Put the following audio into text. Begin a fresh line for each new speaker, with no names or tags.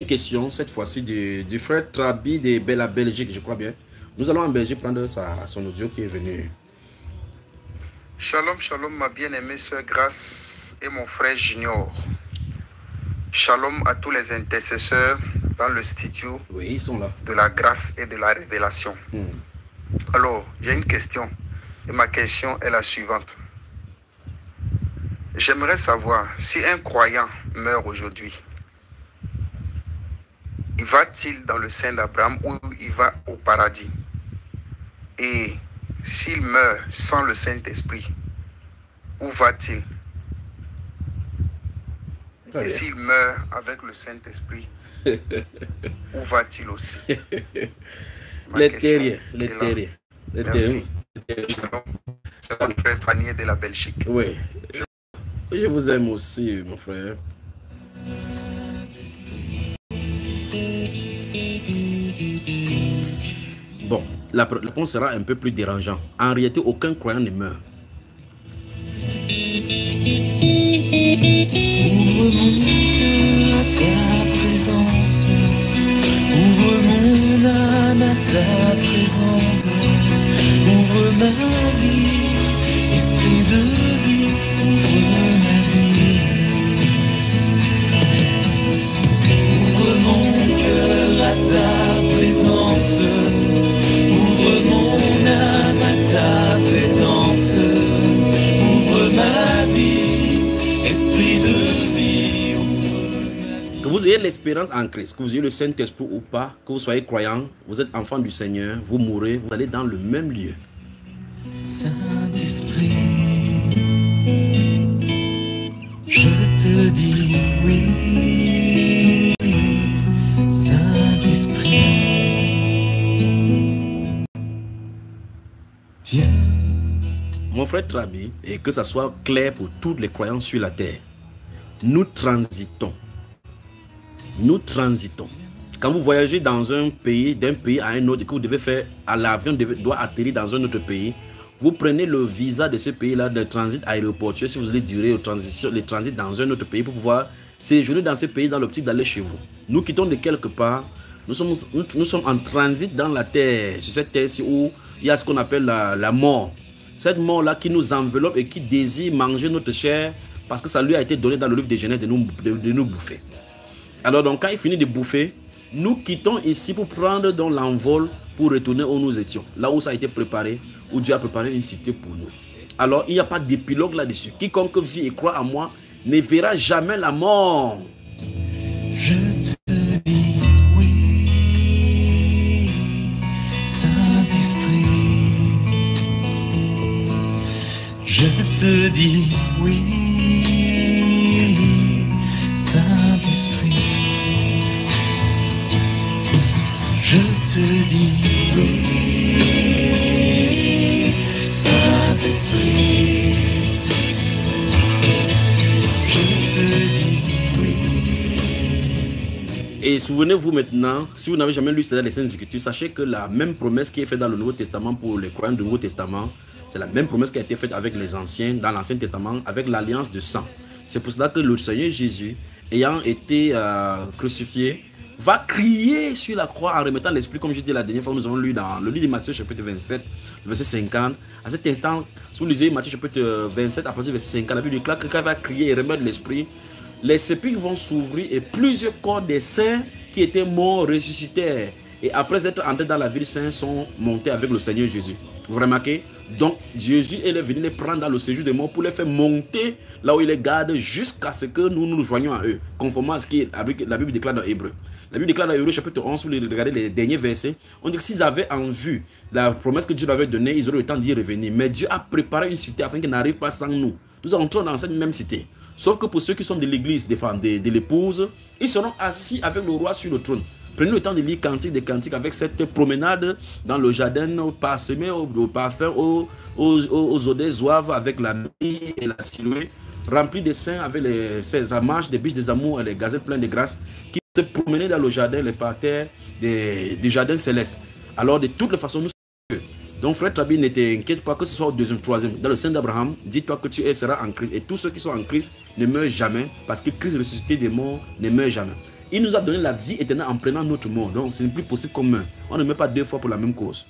Une question, cette fois-ci, du frère Trabi de la Belgique, je crois bien. Nous allons en Belgique prendre son audio qui est venu.
Shalom, shalom, ma bien-aimée sœur Grâce et mon frère Junior. Shalom à tous les intercesseurs dans le studio
Oui, ils sont là.
de la grâce et de la révélation. Alors, j'ai une question et ma question est la suivante. J'aimerais savoir si un croyant meurt aujourd'hui, il va-t-il dans le sein d'Abraham ou il va au paradis? Et s'il meurt sans le Saint-Esprit, où va-t-il? Et s'il meurt avec le Saint-Esprit, où va-t-il aussi?
Les terriens, les terriens.
Merci. C'est votre frère Panier de la Belgique.
Oui. Je vous aime aussi, mon frère. Bon, la réponse sera un peu plus dérangeante. En réalité, aucun croyant ne meurt.
Ouvre mon cœur à ta présence, ouvre mon âme à ta présence, ouvre ma vie, esprit de vie, ouvre ma vie. Ouvre mon cœur à ta présence, ouvre mon âme à ta présence, ouvre ma vie, esprit de vie, ouvre ma vie.
Que vous ayez l'espérance en Christ, que vous ayez le Saint-Esprit ou pas, que vous soyez croyant, vous êtes enfant du Seigneur, vous mourrez, vous allez dans le même lieu.
Saint-Esprit, je te dis oui. Saint-Esprit, viens.
Mon frère Trabi, et que ça soit clair pour tous les croyants sur la terre, nous transitons. Nous transitons. Quand vous voyagez dans un pays, d'un pays à un autre, et que vous devez faire, à l'avion doit atterrir dans un autre pays, vous prenez le visa de ce pays-là, de transit aéroportuaire, si vous allez durer le transit dans un autre pays pour pouvoir séjourner dans ce pays dans l'optique d'aller chez vous. Nous quittons de quelque part, nous sommes en transit dans la terre, sur cette terre-ci où il y a ce qu'on appelle la mort. Cette mort-là qui nous enveloppe et qui désire manger notre chair parce que ça lui a été donné dans le livre de Genèse de nous bouffer. Alors donc quand il finit de bouffer, nous quittons ici pour prendre donc l'envol pour retourner où nous étions, là où ça a été préparé, où Dieu a préparé une cité pour nous. Alors il n'y a pas d'épilogue là-dessus. Quiconque vit et croit en moi ne verra jamais la mort.
Je te dis oui, Saint-Esprit. Je te dis oui, Saint-Esprit. Je te dis oui, Saint-Esprit. Je te dis oui.
Et souvenez-vous maintenant, si vous n'avez jamais lu les Saintes Écritures, sachez que la même promesse qui est faite dans le Nouveau Testament pour les croyants du Nouveau Testament, c'est la même promesse qui a été faite avec les anciens dans l'Ancien Testament, avec l'alliance de sang. C'est pour cela que le Seigneur Jésus, ayant été crucifié, va crier sur la croix en remettant l'esprit, comme je dis la dernière fois, nous avons lu dans le livre de Matthieu chapitre 27, verset 50. À cet instant, si vous lisez Matthieu chapitre 27, à partir du verset 50, la Bible déclare que quand il va crier et remettre l'esprit, les sépulcres vont s'ouvrir et plusieurs corps des saints qui étaient morts ressuscitèrent. Et après être entrés dans la ville sainte, sont montés avec le Seigneur Jésus. Vous remarquez? Donc Jésus est venu les prendre dans le séjour des morts pour les faire monter là où il les garde jusqu'à ce que nous nous joignions à eux, conformément à ce que la Bible déclare dans Hébreu. La Bible déclare dans Hébreu chapitre 11, si vous regardez les derniers versets, on dit que s'ils avaient en vue la promesse que Dieu leur avait donnée, ils auraient le temps d'y revenir. Mais Dieu a préparé une cité afin qu'ils n'arrivent pas sans nous. Nous entrons dans cette même cité. Sauf que pour ceux qui sont de l'église, de l'épouse, ils seront assis avec le roi sur le trône. Prenez le temps de lire Cantique des Cantiques avec cette promenade dans le jardin parsemé au parfum, aux odeurs zouaves avec la nuit et la silhouette, rempli de saints avec ces amarches, des biches des amours et les gazelles pleins de grâce qui se promenaient dans le jardin, les parterres des jardins célestes. Alors de toutes les façons, nous sommes. Donc frère Trabi, ne t'inquiète pas que ce soit au deuxième, troisième. Dans le sein d'Abraham, dis-toi que tu seras en Christ. Et tous ceux qui sont en Christ ne meurent jamais parce que Christ ressuscité des morts ne meurt jamais. Il nous a donné la vie éternelle en prenant notre mort. Donc, ce n'est plus possible qu'on meure. On ne meurt pas deux fois pour la même cause.